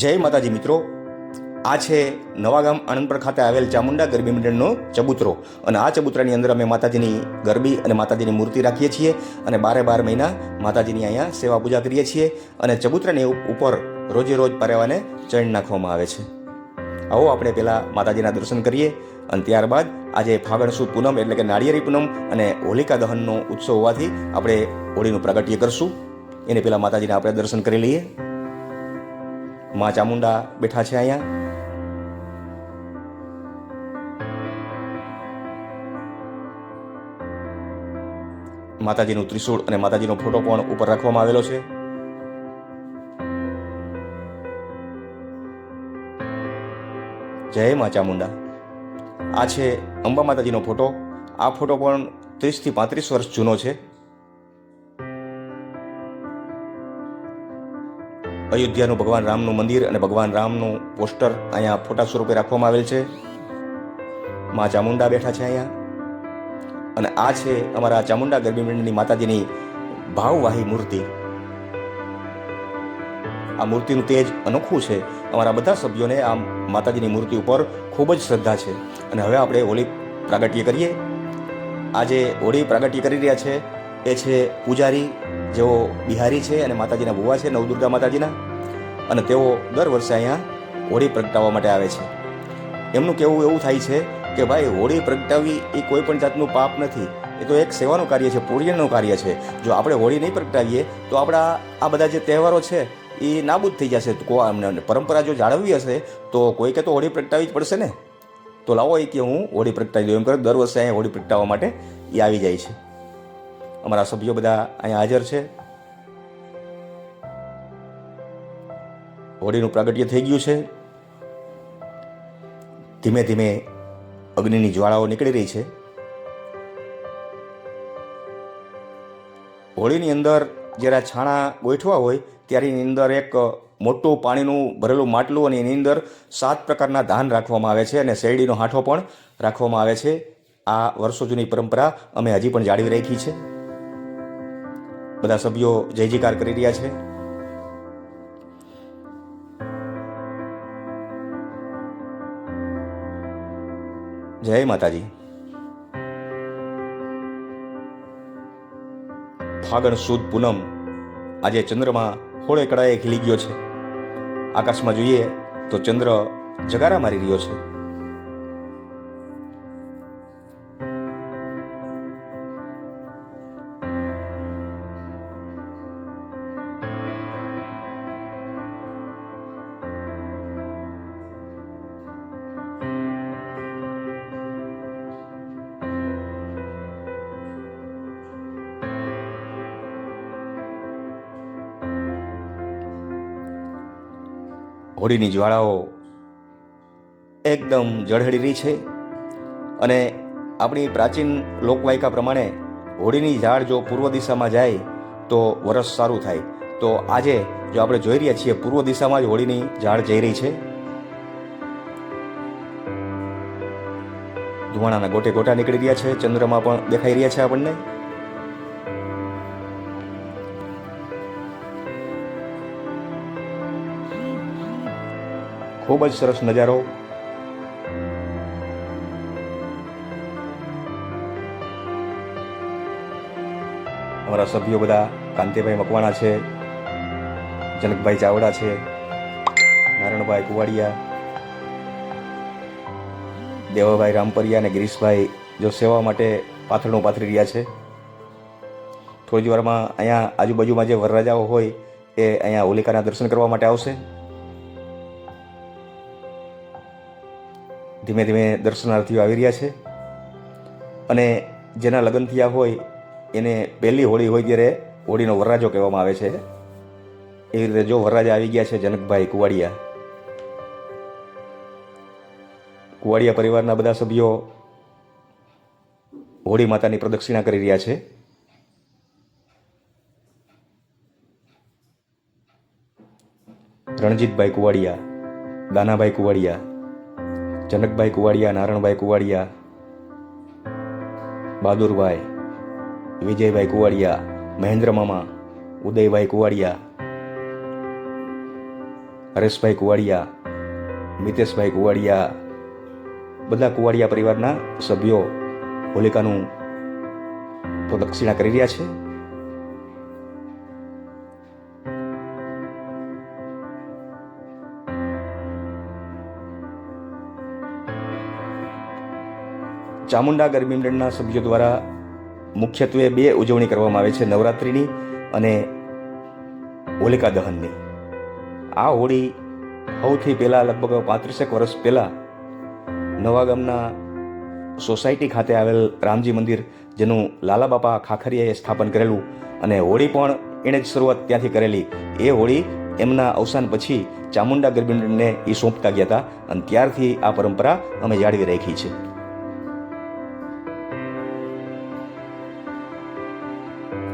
જય માતાજી મિત્રો, આ છે નવાગામ આણંદપર ખાતે આવેલ ચામુંડા ગરબી મંડળનો ચબૂતરો. અને આ ચબૂતરાની અંદર અમે માતાજીની ગરબી અને માતાજીની મૂર્તિ રાખીએ છીએ અને 12 મહિના માતાજીની અહીંયા સેવા પૂજા કરીએ છીએ. અને ચબૂતરાની ઉપર રોજે રોજ પારેવાને ચણ નાખવામાં આવે છે. આવો આપણે પહેલાં માતાજીના દર્શન કરીએ અને ત્યારબાદ આજે ફાગણ સુદ પૂનમ એટલે કે નાળિયેરી પૂનમ અને હોલિકા દહનનો ઉત્સવ હોવાથી આપણે હોળીનું પ્રાગટ્ય કરશું. એને પહેલાં માતાજીના આપણે દર્શન કરી લઈએ. માં ચામુંડા બેઠા છે અહીંયા. માતાજીનું ત્રિશૂળ અને માતાજીનો ફોટો પણ ઉપર રાખવામાં આવેલો છે. જય માં ચામુંડા. આ છે અંબા માતાજીનો ફોટો. આ ફોટો પણ 30 થી 35 વર્ષ જૂનો છે. અયોધ્યાનું ભગવાન રામનું મંદિર અને ભગવાન રામનું પોસ્ટર અહીંયા ફોટા સ્વરૂપે રાખવામાં આવેલ છે. માં ચામુંડા બેઠા છે અહીંયા. અને આ છે અમારા ચામુંડા ગરબી મંડળની માતાજીની ભાવવાહી મૂર્તિ. આ મૂર્તિનું તેજ અનોખું છે. અમારા બધા સભ્યોને આ માતાજીની મૂર્તિ ઉપર ખૂબ જ શ્રદ્ધા છે. અને હવે આપણે હોળી પ્રાગટ્ય કરીએ. આજે હોળી પ્રાગટ્ય કરી રહ્યા છે એ છે પૂજારી, જેઓ બિહારી છે અને માતાજીના ભુવા છે નવદુર્ગા માતાજીના. અને તેઓ દર વર્ષે અહીંયા હોળી પ્રગટાવવા માટે આવે છે. એમનું કહેવું એવું થાય છે કે ભાઈ, હોળી પ્રગટાવવી એ કોઈ પણ જાતનું પાપ નથી. એ તો એક સેવાનું કાર્ય છે, પુણ્યનું કાર્ય છે. જો આપણે હોળી નહીં પ્રગટાવીએ તો આપણા આ બધા જે તહેવારો છે એ નાબૂદ થઈ જશે. પરંપરા જો જાળવવી હશે તો કોઈકે તો હોળી પ્રગટાવવી જ પડશે ને. તો લાવો એ કે હું હોળી પ્રગટાવી દઉં એમ કરે દર વર્ષે અહીંયા હોળી પ્રગટાવવા માટે એ આવી જાય છે. અમારા સભ્યો બધા અહીંયા હાજર છે. હોળીનું પ્રાગટ્ય થઈ ગયું છે. ધીમે ધીમે અગ્નિની જ્વાળાઓ નીકળી રહી છે. હોળીની અંદર જ્યારે છાણા ગોઠવા હોય ત્યારે એની અંદર એક મોટું પાણીનું ભરેલું માટલું અને એની અંદર 7 પ્રકારના ધાન રાખવામાં આવે છે અને શેરડીનો હાંઠો પણ રાખવામાં આવે છે. આ વર્ષો જૂની પરંપરા અમે હજી પણ જાળવી રાખી છે. બધા સભ્યો જય જયકાર કરી રહ્યા છે. જય માતાજી. ફાગણ સુદ પૂનમ. આજે ચંદ્રમાં હોળે કળાએ ખીલી ગયો છે. આકાશમાં જોઈએ તો ચંદ્ર જગારા મારી રહ્યો છે. હોળીની જ્વાળાઓ એકદમ ઝળહળી રહી છે. અને આપણી પ્રાચીન લોકવાયકા પ્રમાણે હોળીની ઝાડ જો પૂર્વ દિશામાં જાય તો વરસ સારું થાય. તો આજે જો આપણે જોઈ રહ્યા છીએ પૂર્વ દિશામાં જ હોળીની ઝાડ જઈ રહી છે. ધુમાડાના ગોટે ગોટા નીકળી રહ્યા છે. ચંદ્રમાં પણ દેખાઈ રહ્યા છે આપણને. ખૂબ જ સરસ નજારો. અમારા સભ્યો બધા કાંતિભાઈ મકવાણા છે, જનકભાઈ ચાવડા છે, નારણભાઈ કુવાડિયા, દેવાભાઈ રામપરિયા અને ગિરીશભાઈ જો સેવા માટે પાથરણું પાથરી રહ્યા છે. થોડી વારમાં અહીંયા આજુબાજુમાં જે વરરાજાઓ હોય એ અહીંયા હોલિકાના દર્શન કરવા માટે આવશે. ધીમે ધીમે દર્શનાર્થીઓ આવી રહ્યા છે. અને જેના લગ્ન થયા હોય એને પહેલી હોળી હોય ત્યારે હોળીનો વરરાજો કહેવામાં આવે છે. એવી રીતે જો વરરાજા આવી ગયા છે જનકભાઈ કુવાડિયા. કુવાડિયા પરિવારના બધા સભ્યો હોળી માતાની પ્રદક્ષિણા કરી રહ્યા છે. રણજીતભાઈ કુવાડિયા, દાનાભાઈ કુવાડિયા, જનકભાઈ કુવાડિયા, નારણભાઈ કુવાડિયા, બહાદુરભાઈ, વિજયભાઈ કુવાડિયા, મહેન્દ્ર મામા, ઉદયભાઈ કુવાડિયા, હરેશભાઈ કુવાડિયા, મિતેશભાઈ કુવાડિયા, બધા કુવાડિયા પરિવારના સભ્યો હોલિકાનું પ્રદક્ષિણા કરી રહ્યા છે. ચામુંડા ગરબી મંડળના સભ્યો દ્વારા મુખ્યત્વે 2 ઉજવણી કરવામાં આવે છે, નવરાત્રિની અને હોલિકા દહનની. આ હોળી સૌથી પહેલાં લગભગ 35 વર્ષ પહેલાં નવા ગામના સોસાયટી ખાતે આવેલ રામજી મંદિર, જેનું લાલા બાપા ખાખરિયાએ સ્થાપન કરેલું, અને હોળી પણ એણે જ શરૂઆત ત્યાંથી કરેલી. એ હોળી એમના અવસાન પછી ચામુંડા ગરબી મંડળને એ સોંપતા ગયા હતા, અને ત્યારથી આ પરંપરા અમે જાળવી રાખી છે.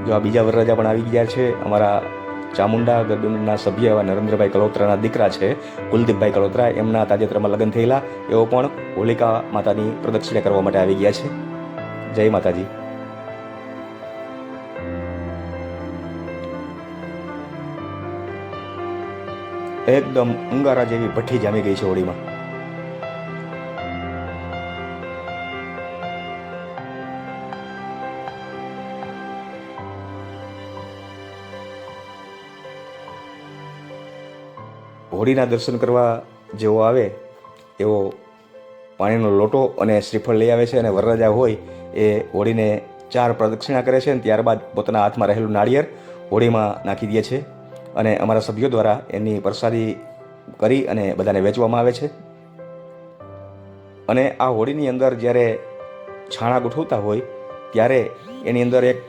જો આ બીજા વરરાજા પણ આવી ગયા છે. અમારા ચામુંડા ગરબી મંડળના સભ્ય એવા નરેન્દ્રભાઈ કલોત્રાના દીકરા છે કુલદીપભાઈ કલોત્રા, એમના તાજેતરમાં લગ્ન થયેલા. એઓ પણ હોલિકા માતાની પ્રદક્ષિણા કરવા માટે આવી ગયા છે. જય માતાજી. એકદમ અંગારા જેવી ભઠ્ઠી જામી ગઈ છે હોળીમાં. હોળીના દર્શન કરવા જેવો આવે એવો પાણીનો લોટો અને શ્રીફળ લઈ આવે છે, અને વરરાજા હોય એ હોળીને 4 પ્રદક્ષિણા કરે છે, અને ત્યારબાદ પોતાના હાથમાં રહેલું નાળિયેર હોળીમાં નાખી દે છે, અને અમારા સભ્યો દ્વારા એની પ્રસાદી કરી અને બધાને વેચવામાં આવે છે. અને આ હોળીની અંદર જ્યારે છાણા ગોઠવતા હોય ત્યારે એની અંદર એક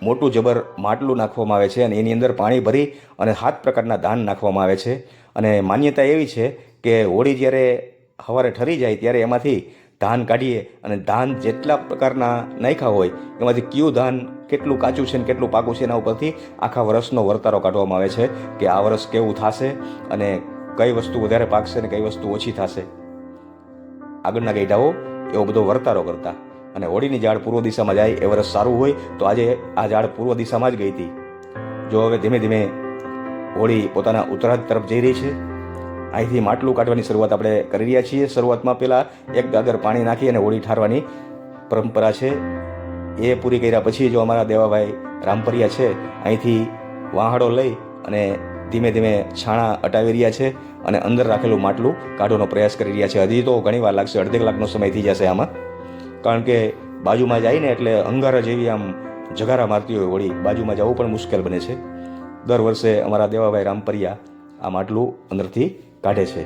મોટું જબર માટલું નાખવામાં આવે છે, અને એની અંદર પાણી ભરી અને 7 પ્રકારના ધાન નાખવામાં આવે છે. અને માન્યતા એવી છે કે હોળી જ્યારે સવારે ઠરી જાય ત્યારે એમાંથી ધાન કાઢીએ, અને ધાન જેટલા પ્રકારના નાખ્યા હોય એમાંથી કયું ધાન કેટલું કાચું છે ને કેટલું પાકું છે એના ઉપરથી આખા વર્ષનો વર્તારો કાઢવામાં આવે છે કે આ વર્ષ કેવું થશે અને કઈ વસ્તુ વધારે પાકશે ને કઈ વસ્તુ ઓછી થશે. આગળના ગઈઢાઓ એવો બધો વર્તારો કરતા. અને હોળીની ઝાડ પૂર્વ દિશામાં જાય એ વર્ષ સારું હોય, તો આજે આ ઝાડ પૂર્વ દિશામાં જ ગઈ હતી. જો હવે ધીમે ધીમે હોળી પોતાના ઉત્તરાર્ધ તરફ જઈ રહી છે. અહીંથી માટલું કાઢવાની શરૂઆત આપણે કરી રહ્યા છીએ. શરૂઆતમાં પહેલાં 1 ગાગર પાણી નાખી અને હોળી ઠારવાની પરંપરા છે. એ પૂરી કર્યા પછી જો અમારા દેવાભાઈ રામપરિયા છે અહીંથી વાહડો લઈ અને ધીમે ધીમે છાણા અટાવી રહ્યા છે, અને અંદર રાખેલું માટલું કાઢવાનો પ્રયાસ કરી રહ્યા છે. હજી તો ઘણી વાર લાગશે, અડધો કલાકનો સમય થઈ જશે આમાં, કારણ કે બાજુમાં જાય ને એટલે અંગારા જેવી આમ જગારા મારતી હોય હોળી, બાજુમાં જવું પણ મુશ્કેલ બને છે. દર વર્ષે અમારા દેવાભાઈ રામપરિયા આ માટલું અંદરથી કાઢે છે.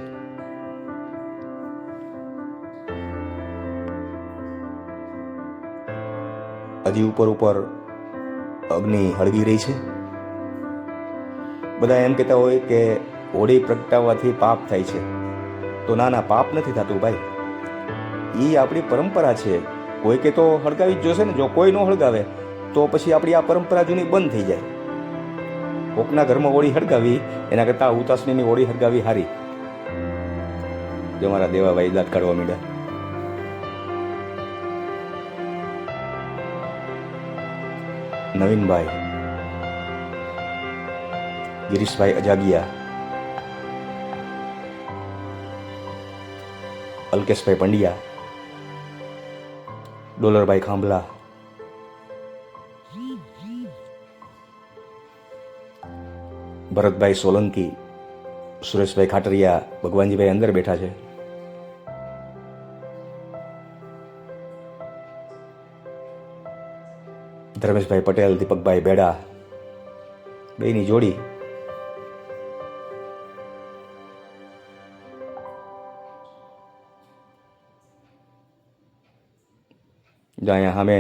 હજી ઉપર અગ્નિ હળગી રહી છે. બધા એમ કહેતા હોય કે હોળી પ્રગટાવવાથી પાપ થાય છે, તો ના, પાપ નથી થતું ભાઈ. એ આપણી પરંપરા છે. કોઈ કે તો હળગાવી જ જોશે ને. જો કોઈ ન હળગાવે તો પછી આપણી આ પરંપરા જૂની બંધ થઈ જાય. કોકના ઘરમાં હોળી હળગાવી એના કરતાં ઉતાસણીની હોળી હળગાવી હારી. જો મારા દેવાભાઈ દાંત કાઢવા માંડ્યા. નવીનભાઈ, ગિરીશભાઈ અજાગિયા, અલ્કેશભાઈ પંડ્યા, ડોલરભાઈ ખાંભલા, ભરતભાઈ સોલંકી, સુરેશભાઈ ખાટરિયા, ભગવાનજીભાઈ અંદર બેઠા છે. ધર્મેશભાઈ પટેલ, દીપકભાઈ બેડા, બેની જોડી. જો અહીંયા સામે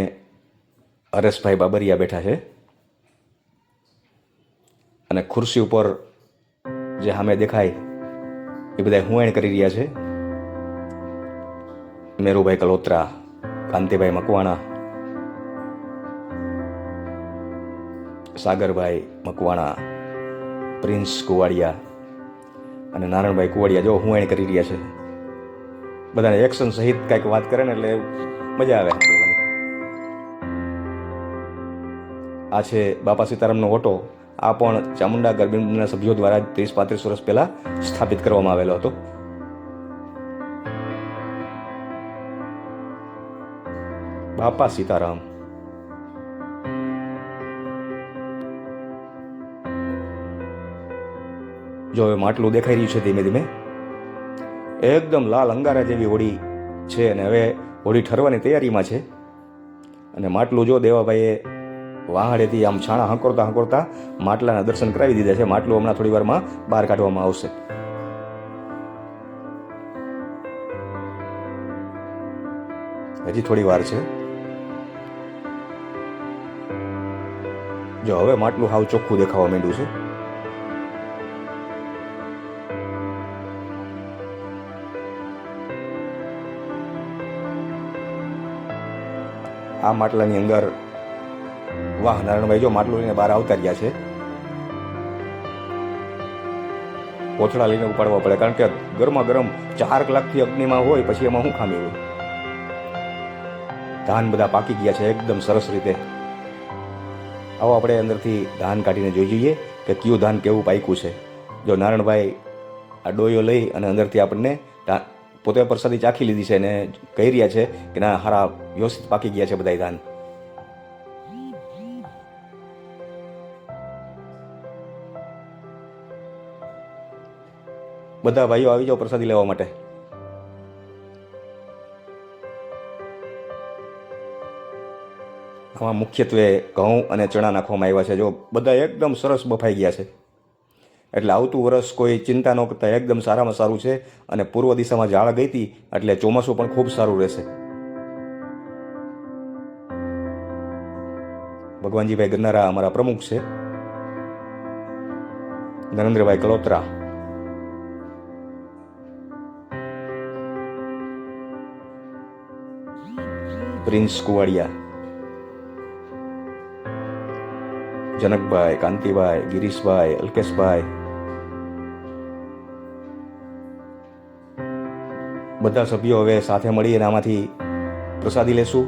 હરેશભાઈ બાબરિયા બેઠા છે, અને ખુરશી ઉપર જે સામે દેખાય એ બધા હુંવાણ કરી રહ્યા છે. મેરુભાઈ કલોત્રા, કાંતિભાઈ મકવાણા, સાગરભાઈ મકવાણા, પ્રિન્સ કુવાડિયા અને નારણભાઈ કુવાડિયા જો હુંવાણ કરી રહ્યા છે. બધાને એક્શન સહિત કંઈક વાત કરે ને એટલે મજા આવે. આ છે બાપા સીતારામનો ઓટો, આ પણ ચામુંડા ગરબી મંડળના સભ્યો દ્વારા 30-35 વર્ષ પહેલાં સ્થાપિત કરવામાં આવેલો હતો. બાપા સીતારામ. જો હવે માટલું દેખાઈ રહ્યું છે ધીમે ધીમે. એકદમ લાલ અંગારા જેવી હોળી છે અને હવે હોળી ઠરવાની તૈયારીમાં છે. અને માટલું જો દેવાભાઈએ વાહડેથી આમ છાણા હંકોરતા હંકોરતા માટલાના દર્શન કરાવી દીધા છે. માટલું હમણાં થોડી વારમાં બહાર કાઢવામાં આવશે. હજી થોડી વાર છે. જો હવે માટલું હાવ ચોખ્ખું દેખાવા માંડ્યું છે. આ માટલાની અંદર વાહ નારાયણભાઈ જો માટલું લઈને બહાર આવતા રહ્યા છે. કોથળા લઈને ઉપાડવા પડે કારણ કે ગરમા ગરમ 4 કલાકથી અગ્નિમાં હોય પછી એમાં શું ખામી હોય. ધાન બધા પાકી ગયા છે એકદમ સરસ રીતે. આવો આપણે અંદરથી ધાન કાઢીને જોઈ જોઈએ કે કયું ધાન કેવું પાક્યું છે. જો નારાયણભાઈ આ ડોયો લઈ અને અંદરથી આપણને પોતે પ્રસાદી ચાખી લીધી છે અને કહી રહ્યા છે કે ના હારા વ્યવસ્થિત પાકી ગયા છે બધા ધાન. બધા ભાઈઓ આવી જાઓ પ્રસાદી લેવા માટે. આમાં મુખ્યત્વે ઘઉં અને ચણા નાખવામાં આવ્યા છે. જો બધા એકદમ સરસ બફાઈ ગયા છે એટલે આવતું વર્ષ કોઈ ચિંતા ન કરતા એકદમ સારામાં સારું છે. અને પૂર્વ દિશામાં ઝાડ ગઈ હતી એટલે ચોમાસું પણ ખૂબ સારું રહેશે. ભગવાનજીભાઈ ગરનારા અમારા પ્રમુખ છે. નરેન્દ્રભાઈ કલોત્રા, પ્રિન્સ કુવાડિયા, જનકભાઈ, કાંતિભાઈ, ગિરીશભાઈ, અલ્કેશભાઈ, બધા સભ્યો હવે સાથે મળી અને આમાંથી પ્રસાદી લેશું.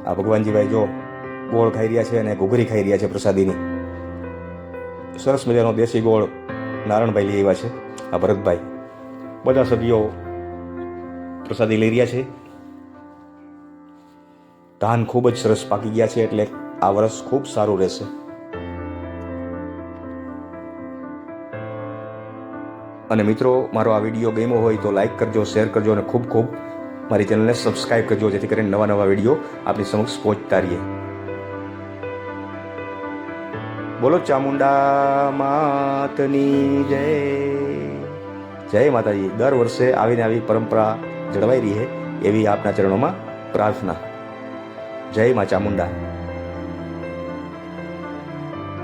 આ ભગવાનજીભાઈ જો ગોળ ખાઈ રહ્યા છે અને ઘૂઘરી ખાઈ રહ્યા છે પ્રસાદીની. સરસ મજાનો દેશી ગોળ નારાયણભાઈ લઈ આવ્યા છે. આ ભરતભાઈ, બધા સભ્યો પ્રસાદી લઈ રહ્યા છે. ધાન ખૂબ જ સરસ પાકી ગયા છે એટલે આ વર્ષ ખૂબ સારું રહેશે. અને મિત્રો, મારો આ વિડીયો ગમ્યો હોય તો લાઈક કરજો, શેર કરજો અને ખૂબ ખૂબ મારી ચેનલને સબસ્ક્રાઈબ કરજો જેથી કરીને નવા નવા વિડીયો આપણી સમક્ષ પહોંચતા રહીએ. બોલો ચામુંડા માતની જય. જય માતાજી. દર વર્ષે આવીને આવી પરંપરા જળવાઈ રહી એવી આપના ચરણોમાં પ્રાર્થના. જય મા ચામુંડા.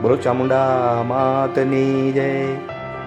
બોલો ચામુંડા માતની જય.